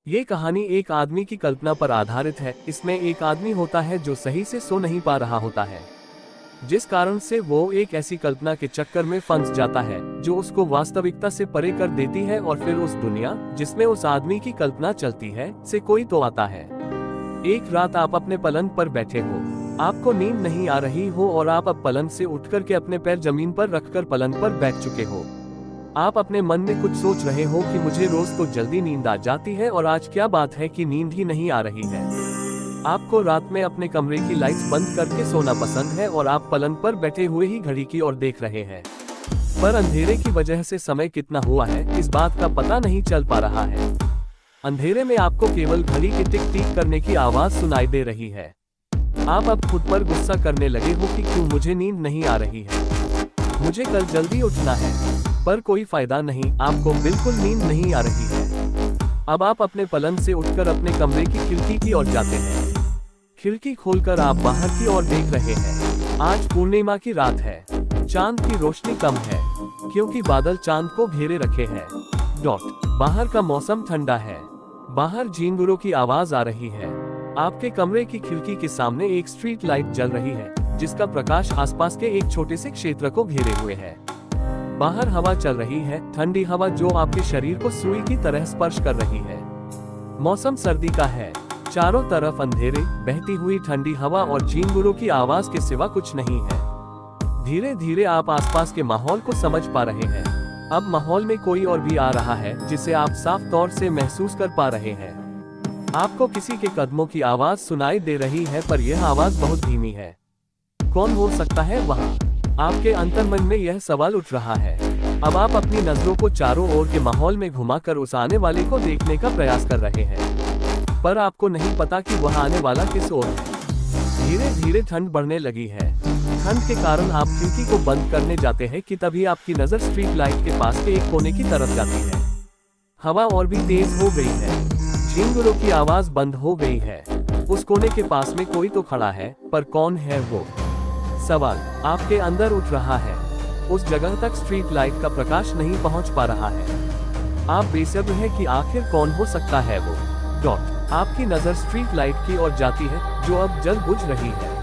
ये कहानी एक आदमी की कल्पना पर आधारित है। इसमें एक आदमी होता है जो सही से सो नहीं पा रहा होता है, जिस कारण से वो एक ऐसी कल्पना के चक्कर में फंस जाता है जो उसको वास्तविकता से परे कर देती है, और फिर उस दुनिया जिसमें उस आदमी की कल्पना चलती है से कोई तो आता है। एक रात आप अपने पलंग पर बैठे हो, आपको नींद नहीं आ रही हो और आप अब पलंग से उठकर के अपने पैर जमीन पर रखकर पलंग पर बैठ चुके हो। आप अपने मन में कुछ सोच रहे हो कि मुझे रोज तो जल्दी नींद आ जाती है और आज क्या बात है कि नींद ही नहीं आ रही है। आपको रात में अपने कमरे की लाइट्स बंद करके सोना पसंद है और आप पलंग पर बैठे हुए ही घड़ी की ओर देख रहे हैं, पर अंधेरे की वजह से समय कितना हुआ है इस बात का पता नहीं चल पा रहा है। अंधेरे में आपको केवल घड़ी के टिक टिक करने की आवाज सुनाई दे रही है। आप अब खुद पर गुस्सा करने लगे हो कि क्यों मुझे नींद नहीं आ रही है, मुझे कल जल्दी उठना है, पर कोई फायदा नहीं, आपको बिल्कुल नींद नहीं आ रही है। अब आप अपने पलंग से उठकर अपने कमरे की खिड़की की ओर जाते हैं। खिड़की खोलकर आप बाहर की ओर देख रहे हैं। आज पूर्णिमा की रात है, चांद की रोशनी कम है क्योंकि बादल चांद को घेरे रखे हैं। बाहर का मौसम ठंडा है, बाहर झींगुरों की आवाज आ रही है। आपके कमरे की खिड़की के सामने एक स्ट्रीट लाइट जल रही है जिसका प्रकाश आसपास के एक छोटे से क्षेत्र को घेरे हुए है। बाहर हवा चल रही है, ठंडी हवा जो आपके शरीर को सुई की तरह स्पर्श कर रही है। मौसम सर्दी का है, चारों तरफ अंधेरे, बहती हुई ठंडी हवा और झींगुरों की आवाज के सिवा कुछ नहीं है। धीरे धीरे आप आसपास के माहौल को समझ पा रहे हैं। अब माहौल में कोई और भी आ रहा है जिसे आप साफ तौर से महसूस कर पा रहे हैं। आपको किसी के कदमों की आवाज सुनाई दे रही है, पर यह आवाज बहुत धीमी है। कौन हो सकता है वहाँ? आपके अंतर्मन में यह सवाल उठ रहा है। अब आप अपनी नजरों को चारों ओर के माहौल में घुमाकर उस आने वाले को देखने का प्रयास कर रहे हैं, पर आपको नहीं पता कि वह आने वाला किस ओर है। धीरे धीरे ठंड बढ़ने लगी है। ठंड के कारण आप खिड़की को बंद करने जाते हैं कि तभी आपकी नजर स्ट्रीट लाइट के पास के एक कोने की तरफ जाती है। हवा और भी तेज हो गई है, झींगुरों की आवाज बंद हो गई है। उस कोने के पास में कोई तो खड़ा है, पर कौन है वो? सवाल आपके अंदर उठ रहा है। उस जगह तक स्ट्रीट लाइट का प्रकाश नहीं पहुंच पा रहा है। आप बेसब्र हैं कि आखिर कौन हो सकता है वो। आपकी नजर स्ट्रीट लाइट की ओर जाती है जो अब जल बुझ रही है।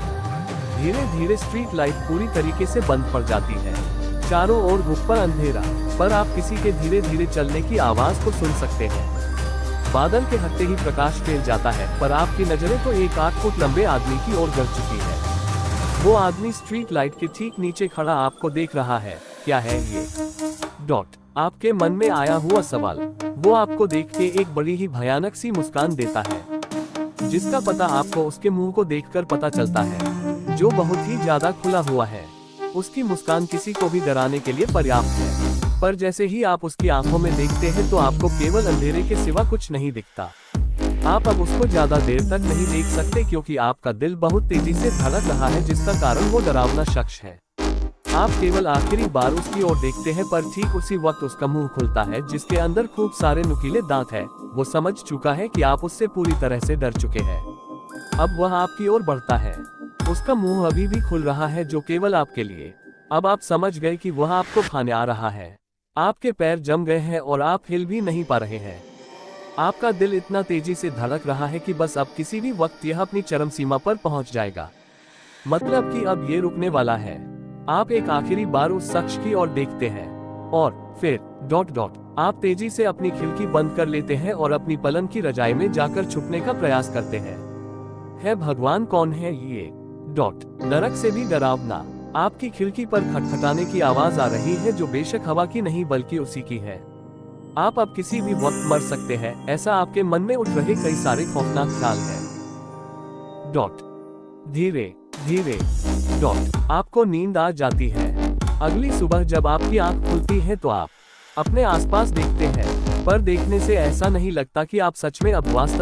धीरे धीरे स्ट्रीट लाइट पूरी तरीके से बंद पड़ जाती है। चारों ओर गुप्पर अंधेरा, पर आप किसी के धीरे धीरे चलने की आवाज को सुन सकते हैं। बादल के हटते ही प्रकाश फैल जाता है, पर आपकी नजरें तो एक 8 फुट लंबे आदमी की ओर गिर चुकी है। वो आदमी स्ट्रीट लाइट के ठीक नीचे खड़ा आपको देख रहा है। क्या है ये? आपके मन में आया हुआ सवाल। वो आपको देख के एक बड़ी ही भयानक सी मुस्कान देता है, जिसका पता आपको उसके मुंह को देखकर पता चलता है, जो बहुत ही ज्यादा खुला हुआ है। उसकी मुस्कान किसी को भी डराने के लिए पर्याप्त है, पर जैसे ही आप उसकी आंखों में देखते हैं तो आपको केवल अंधेरे के सिवा कुछ नहीं दिखता। आप अब उसको ज्यादा देर तक नहीं देख सकते क्योंकि आपका दिल बहुत तेजी से धड़क रहा है, जिसका कारण वो डरावना शख्स है। आप केवल आखिरी बार उसकी ओर देखते हैं, पर ठीक उसी वक्त उसका मुंह खुलता है जिसके अंदर खूब सारे नुकीले दांत हैं। वो समझ चुका है कि आप उससे पूरी तरह से डर चुके हैं। अब वह आपकी ओर बढ़ता है। उसका मुंह अभी भी खुल रहा है, जो केवल आपके लिए। अब आप समझ गए कि वह आपको खाने आ रहा है। आपके पैर जम गए हैं और आप हिल भी नहीं पा रहे हैं। आपका दिल इतना तेजी से धड़क रहा है कि बस अब किसी भी वक्त यह अपनी चरम सीमा पर पहुंच जाएगा। मतलब कि अब ये रुकने वाला है। आप एक आखिरी बार उस शख्स की ओर देखते हैं और फिर आप तेजी से अपनी खिड़की बंद कर लेते हैं और अपनी पलंग की रजाई में जाकर छुपने का प्रयास करते हैं। है भगवान, कौन है ये? नरक से भी डरावना। आपकी खिड़की पर खटखटाने की आवाज आ रही है, जो बेशक हवा की नहीं बल्कि उसी की है। आप अब किसी भी वक्त मर सकते हैं, ऐसा आपके मन में उठ रहे कई सारे खौफनाक ख्याल हैं। धीरे धीरे आपको नींद आ जाती है। अगली सुबह जब आपकी आंख खुलती है तो आप अपने आसपास देखते हैं, पर देखने से ऐसा नहीं लगता कि आप सच में अब वास्तव